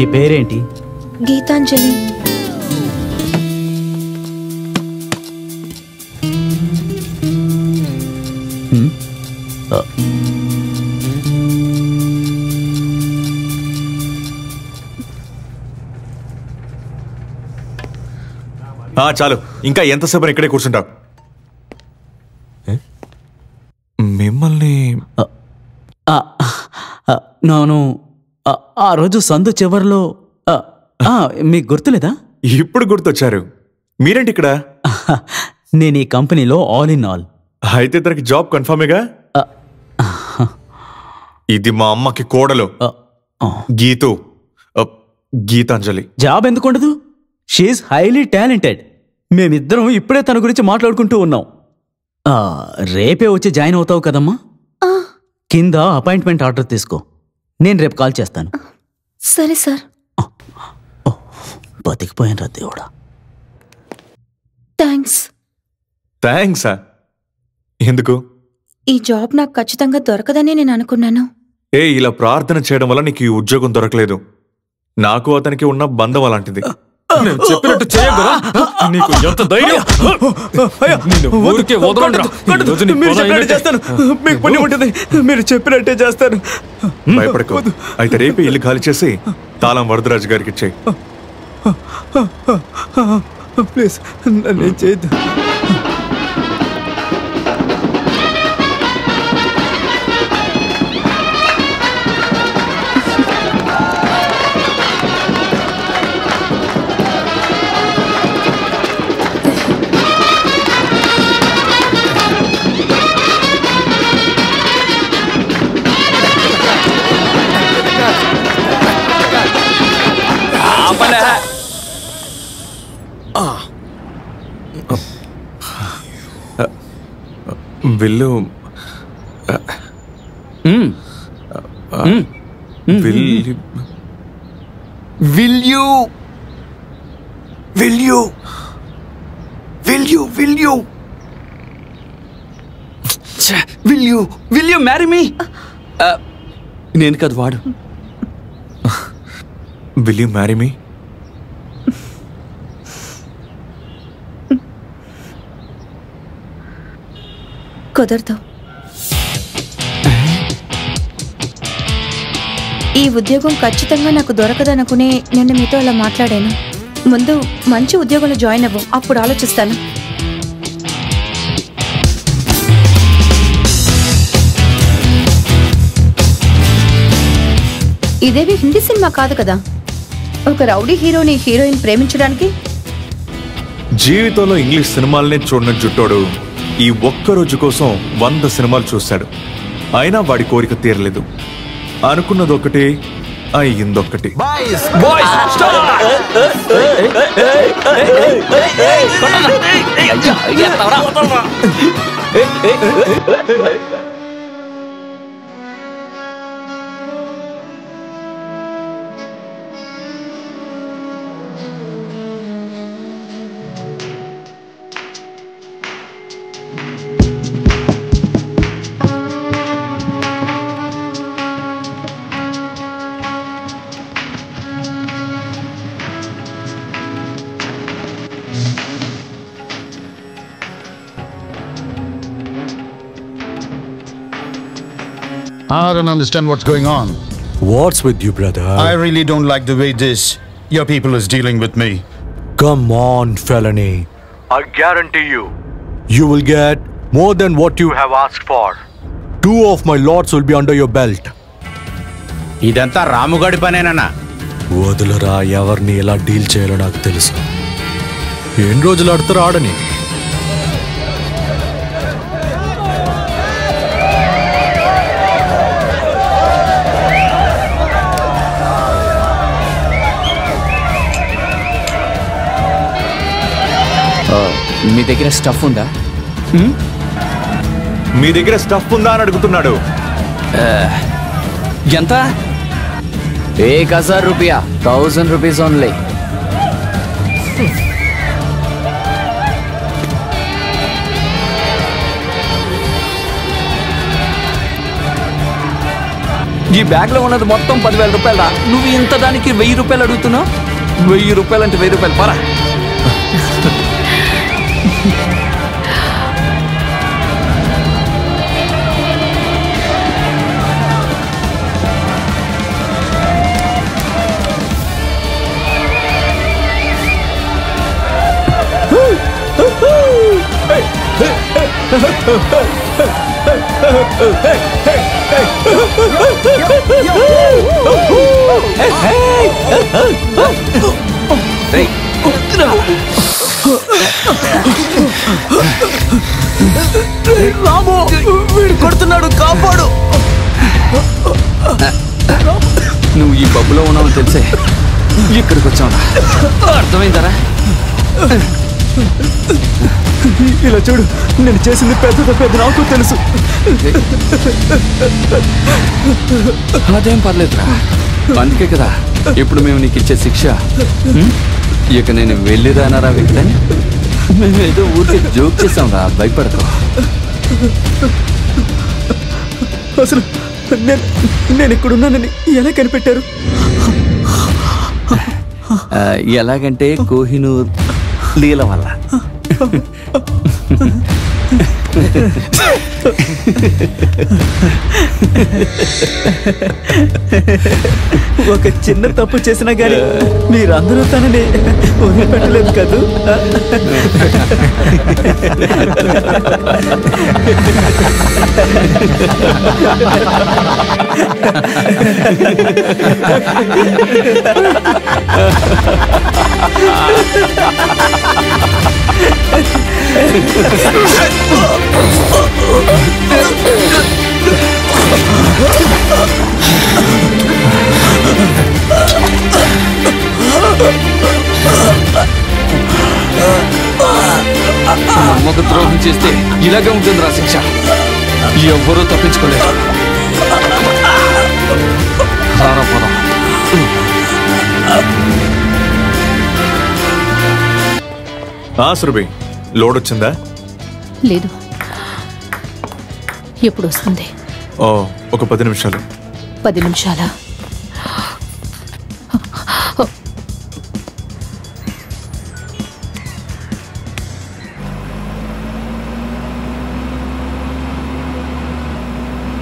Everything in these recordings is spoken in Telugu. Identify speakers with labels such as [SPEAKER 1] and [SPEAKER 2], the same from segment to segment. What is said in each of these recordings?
[SPEAKER 1] మీ పేరేంటి?
[SPEAKER 2] గీతాంజలి.
[SPEAKER 3] చాలు, ఇంకా ఎంతసేపు ఇక్కడే కూర్చుంటావు? మిమ్మల్ని
[SPEAKER 1] నేను ఆ రోజు సందు చివరిలో మీకు గుర్తులేదా?
[SPEAKER 3] ఇప్పుడు గుర్తొచ్చారు. మీరేంటి ఇక్కడ?
[SPEAKER 1] నేను ఈ కంపెనీలో ఆల్ ఇన్ ఆల్.
[SPEAKER 3] అయితే తనకి జాబ్ కన్ఫర్మేగా? ఇది మా అమ్మకి కోడలు గీతు, గీతాంజలి.
[SPEAKER 1] జాబ్ ఎందుకు ఉండదు? She is highly talented. మేమిద్దరం ఇప్పుడే తన గురించి మాట్లాడుకుంటూ ఉన్నాం. రేపే వచ్చి జాయిన్ అవుతావు కదమ్మా? కింద అపాయింట్మెంట్ ఆర్డర్ తీసుకో, నేను రేపు కాల్ చేస్తాను.
[SPEAKER 2] సరే సార్.
[SPEAKER 1] బతికిపోయాను రా దేవుడా.
[SPEAKER 2] థ్యాంక్స్.
[SPEAKER 3] థ్యాంక్సా? ఎందుకు?
[SPEAKER 2] ఈ జాబ్ నాకు ఖచ్చితంగా దొరకదని నేను అనుకున్నాను.
[SPEAKER 3] ఇలా ప్రార్థన చేయడం వల్ల నీకు ఈ ఉద్యోగం దొరకలేదు. నాకు అతనికి ఉన్న బంధం అలాంటిది.
[SPEAKER 4] చెప్పినట్టు చేయగలరా? నీకు ఎంత ధైర్యం?
[SPEAKER 1] మీరు చెప్పినట్టే చేస్తాను.
[SPEAKER 3] భయపడకు. అయితే రేపే ఇల్లు ఖాళీ చేసి తాళం వరదరాజు గారికి ఇచ్చేయి.
[SPEAKER 1] ప్లీజ్ నన్ను చేయద్దు.
[SPEAKER 3] విల్లు
[SPEAKER 1] మ్యారీ మీ? నేను కాదు, వాడు.
[SPEAKER 3] Will you marry me?
[SPEAKER 2] కుదరదు. ఈ ఉద్యోగం ఖచ్చితంగా నాకు దొరకదనుకునే నేను మీతో అలా మాట్లాడాను. ముందు మంచి ఉద్యోగంలో జాయిన్ అవ్వు, అప్పుడు ఆలోచిస్తాను. ఇదేవి హిందీ సినిమా కాదు కదా, ఒక రౌడీ హీరోని హీరోయిన్ ప్రేమించడానికి.
[SPEAKER 3] జీవితంలో ఇంగ్లీష్ సినిమాలనే చూడని జుట్టోడు ఈ ఒక్క రోజు కోసం 100 సినిమాలు చూశాడు. అయినా వాడి కోరిక తీరలేదు. అనుకున్నదొక్కటి, అయ్యిందొక్కటి.
[SPEAKER 5] I don't understand what's going on.
[SPEAKER 6] What's with you, brother?
[SPEAKER 5] I really don't like the way your people is dealing with me.
[SPEAKER 6] Come on, felony.
[SPEAKER 7] I guarantee you,
[SPEAKER 6] you will get more than what you
[SPEAKER 7] have asked for.
[SPEAKER 6] 2 of my lots will be under your belt.
[SPEAKER 4] ఇదంతా రాముగాడి పనేనా?
[SPEAKER 6] వదులురా, ఎవరిని ఎలా డీల్ చేయాలో నాకు తెలుసు. ఎన్ని రోజులు ఆడతారు ఆడని.
[SPEAKER 1] మీ దగ్గర స్టఫ్ ఉందా?
[SPEAKER 3] మీ దగ్గర స్టఫ్ ఉందా అని అడుగుతున్నాడు.
[SPEAKER 1] ఎంత? 1000 రూపాయ, 1000 రూపీస్ ఓన్లీ.
[SPEAKER 8] ఈ బ్యాగ్ లో ఉన్నది మొత్తం 10,000 రూపాయలు. నువ్వు ఇంత దానికి 1000 రూపాయలు అడుగుతున్నావు? 1000 రూపాయలు అంటే 1000 రూపాయలు. పరా.
[SPEAKER 1] రాము, వీడు కొడుతున్నాడు, కాపాడు.
[SPEAKER 8] నువ్వు ఈ పబ్బులో ఉన్నావని తెలిసే ఇక్కడికి వచ్చావురా. అర్థమైందరా?
[SPEAKER 1] ఇలా చూడు, నేను చేసింది పెద్ద నాకు తెలుసు.
[SPEAKER 8] అదేం పర్లేదురా, అందుకే కదా ఇప్పుడు మేము నీకు ఇచ్చే శిక్ష. ఇక నేను వెళ్ళిరానారా వ్యక్తిని మేము ఏదో ఊరికి జోక్ చేసాం రా, భయపడకు.
[SPEAKER 1] అసలు నేను ఇక్కడున్నానని ఎలా కనిపెట్టారు?
[SPEAKER 8] ఎలాగంటే కోహినూర్ లీల వల్ల.
[SPEAKER 1] ఒక చిన్న తప్పు చేసినా గానీ మీరందరూ తనని వదిలిపెట్టలేదు కదూ.
[SPEAKER 8] నమ్మక ద్రోహం చేస్తే ఇలాగే ఉంటుందిరా శిక్ష. ఎవ్వరూ తప్పించుకోలేదు.
[SPEAKER 3] సురభి, లోడ్ వచ్చిందా?
[SPEAKER 9] లేదు. ఎప్పుడు వస్తుంది?
[SPEAKER 3] ఒక 10 నిమిషాలు.
[SPEAKER 9] 10 నిమిషాలా?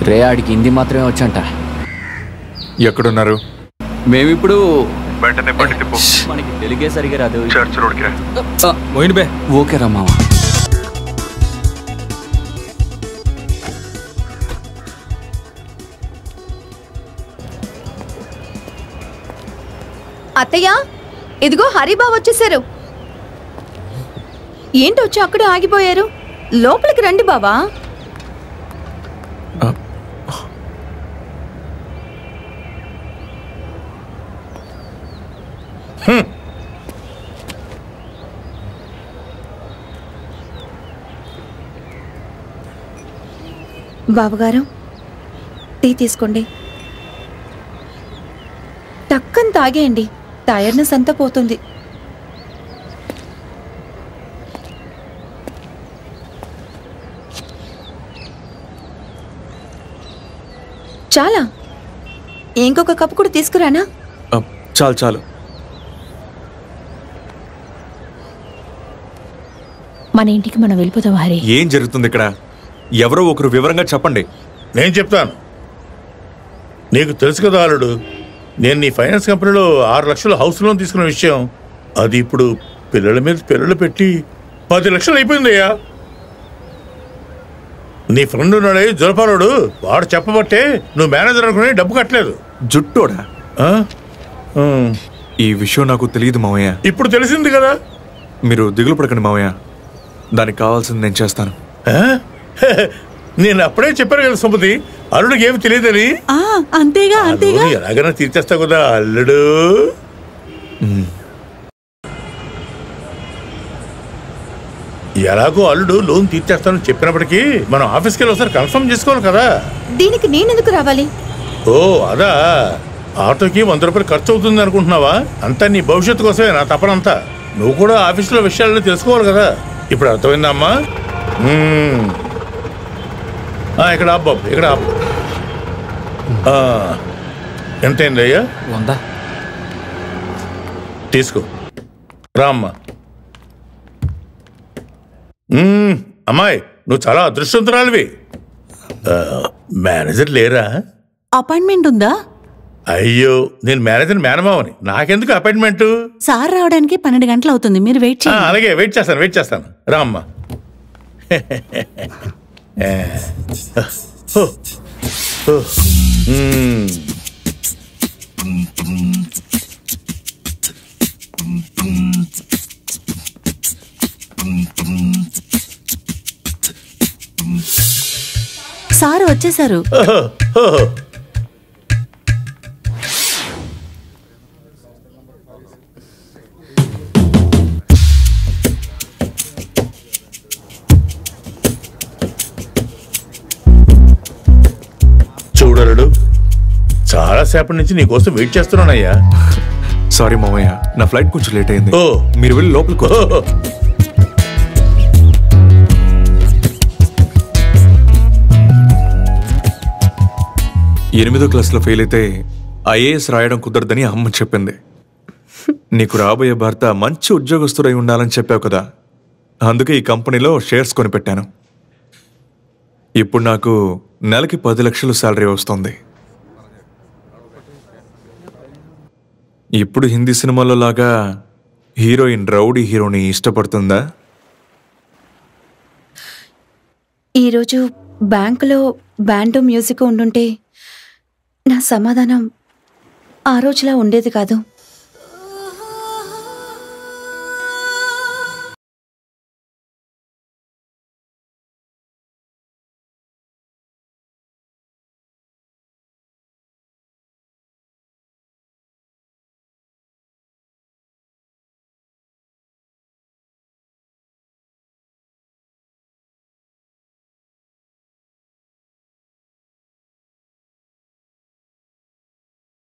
[SPEAKER 8] రే, ఆడికి హిందీ మాత్రమే వచ్చంట.
[SPEAKER 3] ఎక్కడున్నారు?
[SPEAKER 8] మేమిప్పుడు
[SPEAKER 7] వెంటనే బండి తిప్పు.
[SPEAKER 8] మనకి తెలుగే సరిగా రాదు.
[SPEAKER 7] చర్చ్ రోడ్కి రా.
[SPEAKER 8] ఓకే రా మావా.
[SPEAKER 2] అత్తయ్య, ఇదిగో హరిబా వచ్చేసారు. ఏంటి వచ్చి అక్కడే ఆగిపోయారు? లోపలికి రండి బావా. బావగారు, టీ తీసుకోండి. టక్కని తాగేయండి, టైర్నెస్ అంతా పోతుంది. చాలా? ఇంకొక కప్పు కూడా తీసుకురానా?
[SPEAKER 3] చాలు.
[SPEAKER 9] మన ఇంటికి మనం వెళ్ళిపోతాం హరి.
[SPEAKER 3] ఏం జరుగుతుంది ఇక్కడ? ఎవరో ఒకరు వివరంగా చెప్పండి.
[SPEAKER 5] నేను చెప్తాను. నీకు తెలుసు కదా అల్లుడు, నేను నీ ఫైనాన్స్ కంపెనీలో 6 లక్షలు హౌస్ లోన్ తీసుకున్న విషయం. అది ఇప్పుడు పిల్లల మీద పిల్లలు పెట్టి 10 లక్షలు అయిపోయిందయ్యా. నీ ఫ్రెండ్ ఉన్నాడే జులపాలోడు, వాడు చెప్పబట్టే నువ్వు మేనేజర్ అనుకుని డబ్బు కట్టలేదు.
[SPEAKER 3] జుట్టోడా? ఈ విషయం నాకు తెలియదు మావయ్య.
[SPEAKER 5] ఇప్పుడు తెలిసింది కదా.
[SPEAKER 3] మీరు దిగులు పడకండి మావయ్య, దానికి కావాల్సింది నేను చేస్తాను.
[SPEAKER 5] నేను అప్పుడే చెప్పాను కదా సుమతి, అల్లుడికి ఏమి తెలియదని.
[SPEAKER 9] అంతేగా
[SPEAKER 5] ఎలాగైనా తీర్చేస్తావు కదా అల్లుడు. ఎలాగో అల్లుడు లోన్ తీర్చేస్తానని చెప్పినప్పటికీ మనం ఆఫీస్కి వెళ్ళి ఒకసారి కన్ఫర్మ్ చేసుకోవాలి కదా.
[SPEAKER 2] దీనికి నేనెందుకు రావాలి?
[SPEAKER 5] ఓ అదా, ఆటోకి 100 రూపాయలు ఖర్చు అవుతుంది అనుకుంటున్నావా? అంతా నీ భవిష్యత్తు కోసమే నా తపనంతా. నువ్వు కూడా ఆఫీస్లో విషయాలను తెలుసుకోవాలి కదా. ఇప్పుడు అర్థమైందా అమ్మా? ఇక్కడ ఆపు బాబు, ఇక్కడ ఆపు. ఎంతైందయ్యా?
[SPEAKER 8] 100.
[SPEAKER 5] తీసుకో రామ్మా. అమ్మాయి నువ్వు చాలా అదృష్టవంతురాలివి. మేనేజర్ లేరా?
[SPEAKER 10] అపాయింట్మెంట్ ఉందా?
[SPEAKER 5] అయ్యో నేను మేనేజర్ మేనమావని, నాకెందుకు అపాయింట్మెంట్?
[SPEAKER 10] సార్ రావడానికి 12 గంటలు అవుతుంది, మీరు వెయిట్ చేయండి.
[SPEAKER 5] అలాగే వెయిట్ చేస్తాను రామ్మా.
[SPEAKER 10] సార్ వచ్చేసారు.
[SPEAKER 5] చూడరుడు, చాలాసేపటి నుంచి నీకోసం వెయిట్ చేస్తున్నానయ్యా.
[SPEAKER 3] సారీ మామయ్య, నా ఫ్లైట్ కొంచెం లేట్ అయింది. మీరు వెళ్ళి లోపలికి. 8వ క్లాస్లో ఫెయిల్ అయితే ఐఏఎస్ రాయడం కుదరదని అమ్మ చెప్పింది. నీకు రాబోయే భర్త మంచి ఉద్యోగస్తుడై ఉండాలని చెప్పావు కదా, అందుకే ఈ కంపెనీలో షేర్స్ కొనిపెట్టాను. ఇప్పుడు నాకు నెలకి 10 లక్షలు శాలరీ వస్తుంది. ఇప్పుడు హిందీ సినిమాలో లాగా హీరోయిన్ రౌడీ హీరోని ఇష్టపడుతుందా?
[SPEAKER 2] ఈరోజు బ్యాంకులో బ్యాండు మ్యూజిక్ ఉండుంటే నా సమాధానం ఆ రోజులా ఉండేది కాదు.